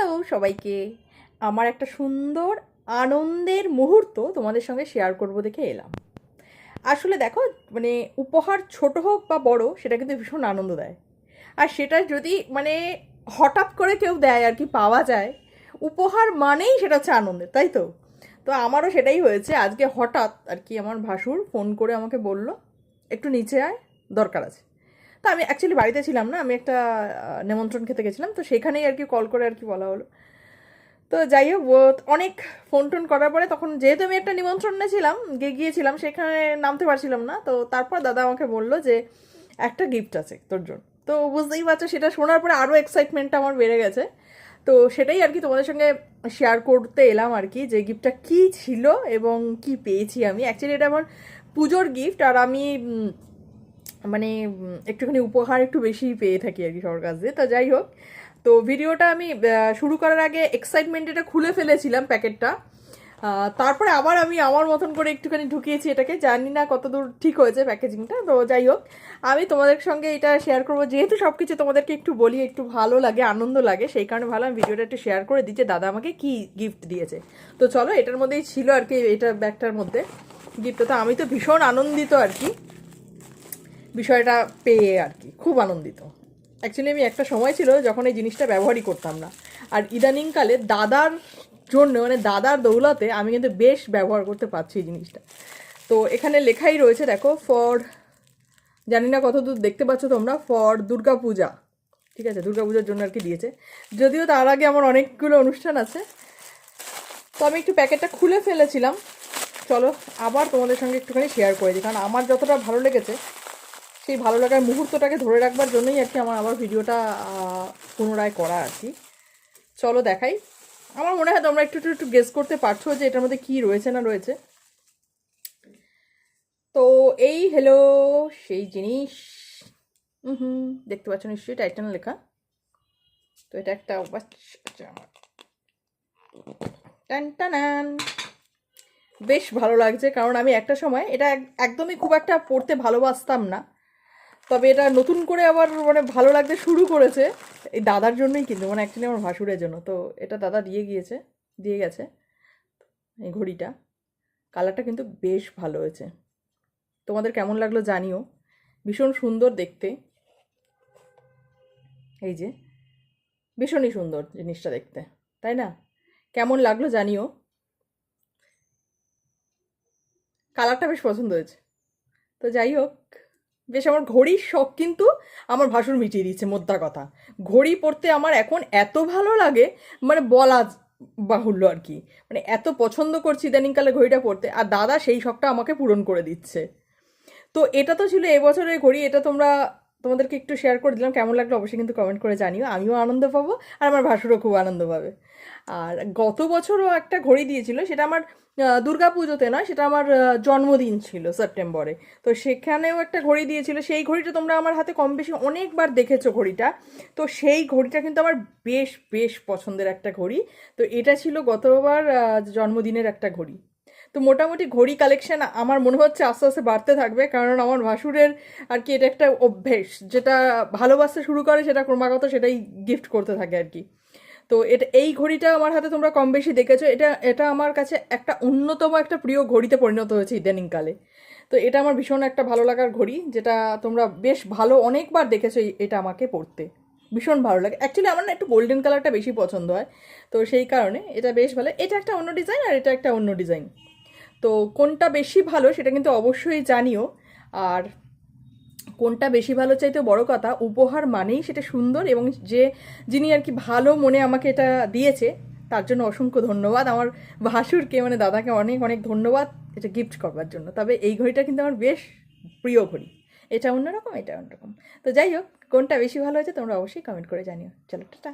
Hello সবাইকে। আমার একটা সুন্দর আনন্দের মুহূর্ত তোমাদের সঙ্গে শেয়ার করব দেখে এলাম। আসলে দেখো, মানে উপহার ছোট হোক বা বড়, সেটা কিন্তু ভীষণ আনন্দ দেয়। আর সেটা যদি হঠাৎ করে কেউ দেয় আর কি, পাওয়া যায়, উপহার মানেই সেটা হচ্ছে আনন্দের, তাই তো? তো আমারও সেটাই হয়েছে। আজকে হঠাৎ আর কি আমার ভাসুর ফোন করে আমাকে বলল, একটু নিচে আয়, দরকার আছে। তো আমি অ্যাকচুয়ালি বাড়িতে ছিলাম না, আমি একটা নেমন্ত্রণ খেতে গেছিলাম, তো সেখানেই আর কি কল করে আর কি বলা হলো। তো যাই হোক, অনেক ফোন টোন করার পরে, তখন যেহেতু আমি একটা নিমন্ত্রণে ছিলাম, গিয়েছিলাম, সেখানে নামতে পারছিলাম না। তো তারপর দাদা আমাকে বলল যে একটা গিফট আছে তোর জন্য। তো বুঝতেই পারছো, সেটা শোনার পরে আরও এক্সাইটমেন্টটা আমার বেড়ে গেছে। তো সেটাই আর কি তোমাদের সঙ্গে শেয়ার করতে এলাম আর কি, যে গিফটটা কী ছিল এবং কি পেয়েছি আমি। অ্যাকচুয়ালি এটা আমার পুজোর গিফট, আর আমি একটুখানি উপহার একটু বেশিই পেয়ে থাকি আর কি সবার কাছ দিয়ে। তো যাই হোক, তো ভিডিওটা আমি শুরু করার আগে এক্সাইটমেন্ট এটা খুলে ফেলেছিলাম প্যাকেটটা। তারপরে আবার আমি আমার মতন করে একটুখানি ঢুকিয়েছি এটাকে, জানি না কতদূর ঠিক হয়েছে প্যাকেজিংটা। তো যাই হোক, আমি তোমাদের সঙ্গে এটা শেয়ার করবো, যেহেতু সব কিছু তোমাদেরকে একটু বলি, একটু ভালো লাগে, আনন্দ লাগে, সেই কারণে ভালো আমি ভিডিওটা একটু শেয়ার করে দিচ্ছি দাদা আমাকে কি গিফট দিয়েছে। তো চলো, এটার মধ্যেই ছিল আর কি, এটা ব্যাগটার মধ্যে গিফটটা। তো আমি তো ভীষণ আনন্দিত আর কি বিষয়টা পেয়ে, আর কি খুব আনন্দিত। অ্যাকচুয়ালি আমি একটা সময় ছিল যখন এই জিনিসটা ব্যবহারই করতাম না, আর ইদানিংকালে দাদার জন্য, দাদার দৌলতে আমি কিন্তু বেশ ব্যবহার করতে পারছি এই জিনিসটা। তো এখানে লেখাই রয়েছে, দেখো, ফর, জানি না কতদূর দেখতে পাচ্ছ তোমরা, ফর দুর্গা পূজা। ঠিক আছে, দুর্গা পূজার জন্য আর কি দিয়েছে, যদিও তার আগে আমার অনেকগুলো অনুষ্ঠান আছে। তো আমি একটু প্যাকেটটা খুলে ফেলেছিলাম, চলো আবার তোমাদের সঙ্গে একটুখানি শেয়ার করে দিই, কারণ আমার যতটা ভালো লেগেছে, সেই ভালো লাগার মুহূর্তটাকে ধরে রাখবার জন্যই আর কি আমার আবার ভিডিওটা পুনরায় করা আর কি। চলো দেখাই। আমার মনে হয় তোমরা একটু একটু গেস করতে পারছো যে এটার মধ্যে কী রয়েছে না রয়েছে। তো এই হলো সেই জিনিস। দেখতে পাচ্ছ নিশ্চয়ই, টাইটান লেখা। তো এটা একটা টান, বেশ ভালো লাগছে, কারণ আমি একটা সময় এটা একদমই খুব একটা পড়তে ভালোবাসতাম না, তবে এটা নতুন করে আবার ভালো লাগতে শুরু করেছে এই দাদার জন্যই, কিন্তু অ্যাকচুয়ালি আমার ভাসুরের জন্য। তো এটা দাদা দিয়ে গেছে এই ঘড়িটা। কালারটা কিন্তু বেশ ভালো হয়েছে, তোমাদের কেমন লাগলো জানিও। ভীষণ সুন্দর দেখতে, এই যে ভীষণই সুন্দর জিনিসটা দেখতে, তাই না? কেমন লাগলো জানিও। কালারটা বেশ পছন্দ হয়েছে। তো যাই হোক, বেশ আমার ঘড়ির শখ কিন্তু আমার ভাসুর মিটিয়ে দিচ্ছে, মোদ্দা কথা। ঘড়ি পরতে আমার এখন এত ভালো লাগে, বলা বাহুল্য আর কি। এত পছন্দ করছি ইদানিংকালে ঘড়িটা পরতে, আর দাদা সেই শখটা আমাকে পূরণ করে দিচ্ছে। তো এটা তো ছিল এবছরের ঘড়ি, এটা তোমাদেরকে একটু শেয়ার করে দিলাম। কেমন লাগলো অবশ্যই কিন্তু কমেন্ট করে জানিও, আমিও আনন্দ পাবো আর আমার ভাসুরও খুব আনন্দ পাবে। আর গত বছরও একটা ঘড়ি দিয়েছিল, সেটা আমার দুর্গা পুজোতে নয়, সেটা আমার জন্মদিন ছিল সেপ্টেম্বরে। তো সেখানেও একটা ঘড়ি দিয়েছিল, সেই ঘড়িটা তোমরা আমার হাতে কম বেশি অনেকবার দেখেছো ঘড়িটা। তো সেই ঘড়িটা কিন্তু আমার বেশ বেশ পছন্দের একটা ঘড়ি। তো এটা ছিল গতবার জন্মদিনের একটা ঘড়ি। তো মোটামুটি ঘড়ি কালেকশন আমার মনে হচ্ছে আস্তে আস্তে বাড়তে থাকবে, কারণ আমার ভাসুরের আর কি এটা একটা অভ্যেস, যেটা ভালোবাসতে শুরু করে সেটা ক্রমাগত সেটাই গিফট করতে থাকে আর কি। তো এই ঘড়িটা আমার হাতে তোমরা কম বেশি দেখেছো, এটা এটা আমার কাছে একটা অন্যতম একটা প্রিয় ঘড়িতে পরিণত হয়েছে ইদানিংকালে। তো এটা আমার ভীষণ একটা ভালো লাগার ঘড়ি, যেটা তোমরা বেশ ভালো অনেকবার দেখেছো এটা আমাকে পরতে। ভীষণ ভালো লাগে অ্যাকচুয়ালি, আমার না একটু গোল্ডেন কালারটা বেশি পছন্দ হয়, তো সেই কারণে এটা বেশ ভালো। এটা একটা অন্য ডিজাইন আর এটা একটা অন্য ডিজাইন, তো কোনটা বেশি ভালো সেটা কিন্তু অবশ্যই জানিও। আর কোনটা বেশি ভালো চাইতে বড় কথা, উপহার মানেই সেটা সুন্দর, এবং যিনি আর কি ভালো মনে আমাকে এটা দিয়েছে, তার জন্য অসংখ্য ধন্যবাদ। আমার ভাসুরকে, দাদাকে অনেক অনেক ধন্যবাদ এটা গিফট করবার জন্য। তবে এই ঘড়িটা কিন্তু আমার বেশ প্রিয় ঘড়ি, এটা অন্যরকম, এটা অন্যরকম। তো যাই হোক, কোনটা বেশি ভালো হয়েছে তোমরা অবশ্যই কমেন্ট করে জানিও। চলো টাটা।